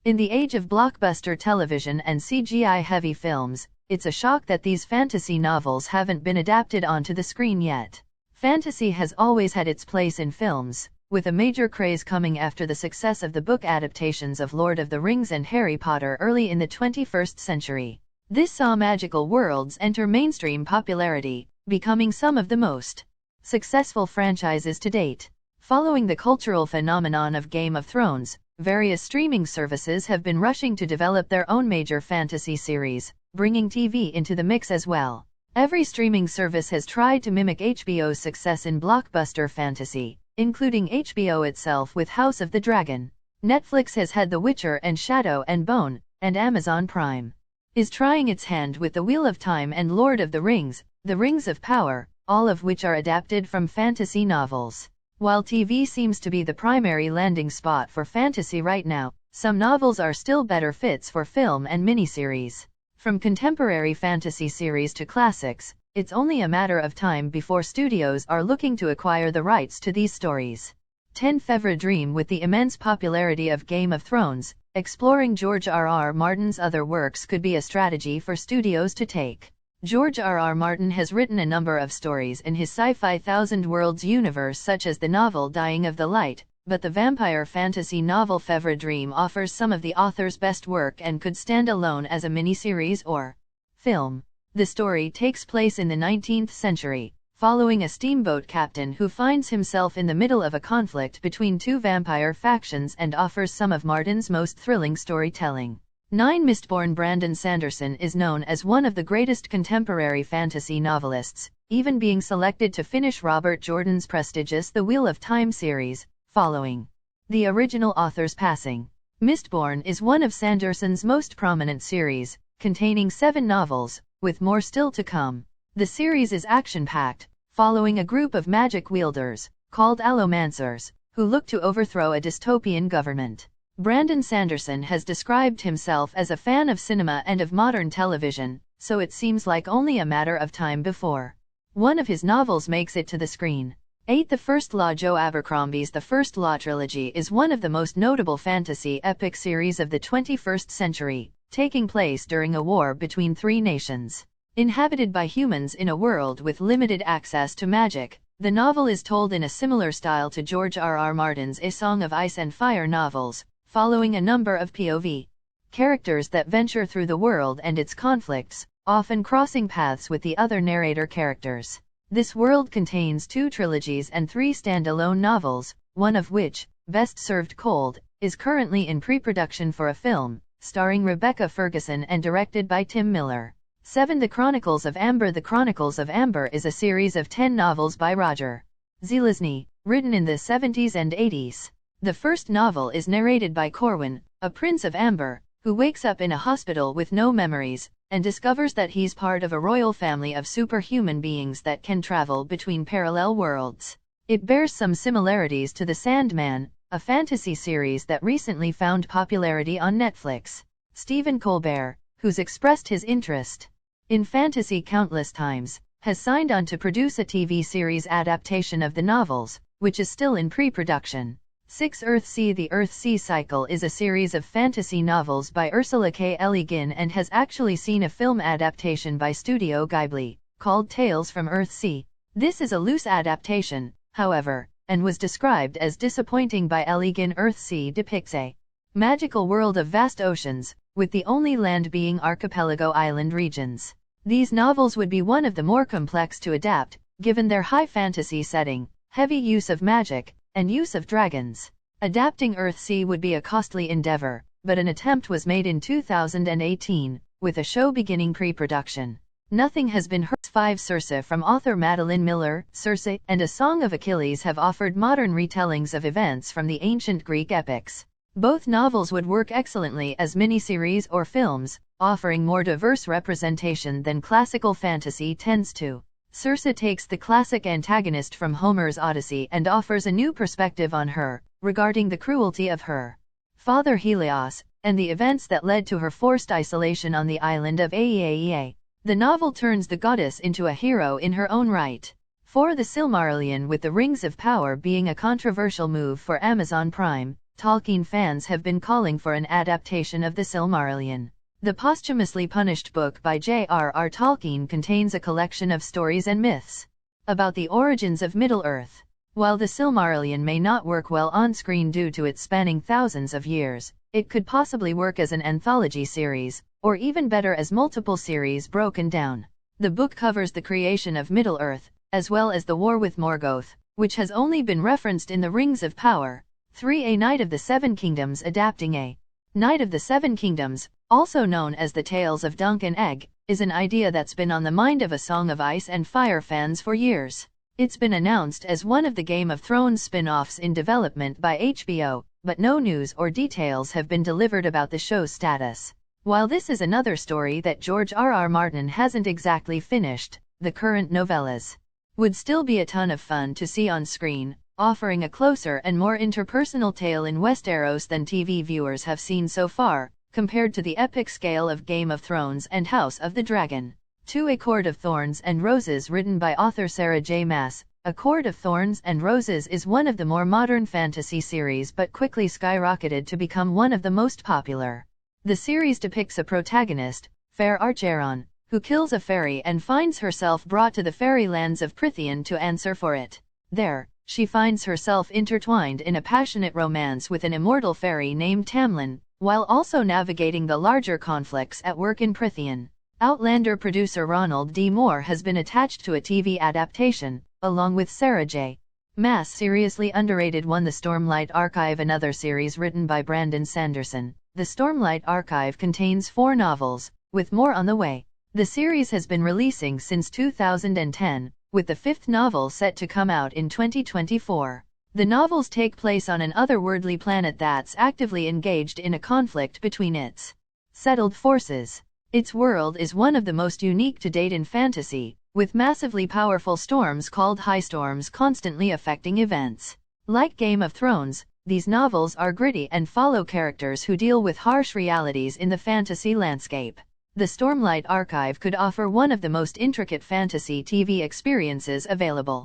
In the age of blockbuster television and CGI-heavy films, it's a shock that these fantasy novels haven't been adapted onto the screen yet. Fantasy has always had its place in films, with a major craze coming after the success of the book adaptations of Lord of the Rings and Harry Potter early in the 21st century. This saw magical worlds enter mainstream popularity, becoming some of the most successful franchises to date. Following the cultural phenomenon of Game of Thrones, various streaming services have been rushing to develop their own major fantasy series, bringing TV into the mix as well. Every streaming service has tried to mimic HBO's success in blockbuster fantasy, including HBO itself with House of the Dragon. Netflix has had The Witcher and Shadow and Bone, and Amazon Prime is trying its hand with The Wheel of Time and Lord of the Rings, The Rings of Power, all of which are adapted from fantasy novels. While TV seems to be the primary landing spot for fantasy right now, some novels are still better fits for film and miniseries. From contemporary fantasy series to classics, it's only a matter of time before studios are looking to acquire the rights to these stories. 10 Fever Dream. With the immense popularity of Game of Thrones, exploring George R.R. Martin's other works could be a strategy for studios to take. George R.R. Martin has written a number of stories in his sci-fi Thousand Worlds universe, such as the novel Dying of the Light, but the vampire fantasy novel Fever Dream offers some of the author's best work and could stand alone as a miniseries or film. The story takes place in the 19th century, following a steamboat captain who finds himself in the middle of a conflict between two vampire factions and offers some of Martin's most thrilling storytelling. 9 Mistborn. Brandon Sanderson is known as one of the greatest contemporary fantasy novelists, even being selected to finish Robert Jordan's prestigious The Wheel of Time series, following the original author's passing. Mistborn is one of Sanderson's most prominent series, containing 7 novels, with more still to come. The series is action-packed, following a group of magic wielders, called Allomancers, who look to overthrow a dystopian government. Brandon Sanderson has described himself as a fan of cinema and of modern television, so it seems like only a matter of time before one of his novels makes it to the screen. 8 The First Law. Joe Abercrombie's The First Law trilogy is one of the most notable fantasy epic series of the 21st century, taking place during a war between 3 nations. Inhabited by humans in a world with limited access to magic, the novel is told in a similar style to George R.R. Martin's A Song of Ice and Fire novels, following a number of POV characters that venture through the world and its conflicts, often crossing paths with the other narrator characters. This world contains 2 trilogies and 3 standalone novels, one of which, Best Served Cold, is currently in pre-production for a film, starring Rebecca Ferguson and directed by Tim Miller. 7 The Chronicles of Amber. The Chronicles of Amber is a series of 10 novels by Roger Zelazny, written in the 70s and 80s. The first novel is narrated by Corwin, a prince of Amber, who wakes up in a hospital with no memories, and discovers that he's part of a royal family of superhuman beings that can travel between parallel worlds. It bears some similarities to The Sandman, a fantasy series that recently found popularity on Netflix. Stephen Colbert, who's expressed his interest in fantasy countless times, has signed on to produce a TV series adaptation of the novels, which is still in pre-production. 6 Earthsea. The Earthsea Cycle is a series of fantasy novels by Ursula K. Le Guin and has actually seen a film adaptation by Studio Ghibli, called Tales from Earthsea. This is a loose adaptation, however, and was described as disappointing by Le Guin. Earthsea depicts a magical world of vast oceans, with the only land being archipelago island regions. These novels would be one of the more complex to adapt, given their high fantasy setting, heavy use of magic, and use of dragons. Adapting Earthsea would be a costly endeavor, but an attempt was made in 2018, with a show beginning pre-production. Nothing has been heard. 5 Circe. From author Madeline Miller, Circe and A Song of Achilles have offered modern retellings of events from the ancient Greek epics. Both novels would work excellently as miniseries or films, offering more diverse representation than classical fantasy tends to. Circe takes the classic antagonist from Homer's Odyssey and offers a new perspective on her, regarding the cruelty of her father Helios, and the events that led to her forced isolation on the island of Aiaia. The novel turns the goddess into a hero in her own right. 4 The Silmarillion. With the Rings of Power being a controversial move for Amazon Prime, Tolkien fans have been calling for an adaptation of the Silmarillion. The posthumously punished book by J.R.R. Tolkien contains a collection of stories and myths about the origins of Middle-earth. While the Silmarillion may not work well on screen due to its spanning thousands of years, it could possibly work as an anthology series, or even better as multiple series broken down. The book covers the creation of Middle-earth, as well as the war with Morgoth, which has only been referenced in the Rings of Power. 3. A Knight of the Seven Kingdoms. Adapting A Knight of the Seven Kingdoms, also known as the Tales of Dunk and Egg, is an idea that's been on the mind of A Song of Ice and Fire fans for years. It's been announced as one of the Game of Thrones spin-offs in development by HBO, but no news or details have been delivered about the show's status. While this is another story that George R.R. Martin hasn't exactly finished, the current novellas would still be a ton of fun to see on screen, offering a closer and more interpersonal tale in Westeros than TV viewers have seen so far, compared to the epic scale of Game of Thrones and House of the Dragon. 2. A Court of Thorns and Roses. Written by author Sarah J. Maas, A Court of Thorns and Roses is one of the more modern fantasy series but quickly skyrocketed to become one of the most popular. The series depicts a protagonist, Fair Archeron, who kills a fairy and finds herself brought to the fairylands of Prythian to answer for it. There, she finds herself intertwined in a passionate romance with an immortal fairy named Tamlin, while also navigating the larger conflicts at work in Prythian. Outlander producer Ronald D. Moore has been attached to a TV adaptation, along with Sarah J. Maas. Seriously underrated 1. The Stormlight Archive. Another series written by Brandon Sanderson. The Stormlight Archive contains 4 novels, with more on the way. The series has been releasing since 2010, with the 5th novel set to come out in 2024. The novels take place on an otherworldly planet that's actively engaged in a conflict between its settled forces. Its world is one of the most unique to date in fantasy, with massively powerful storms called high storms constantly affecting events. Like Game of Thrones, these novels are gritty and follow characters who deal with harsh realities in the fantasy landscape. The Stormlight Archive could offer one of the most intricate fantasy TV experiences available.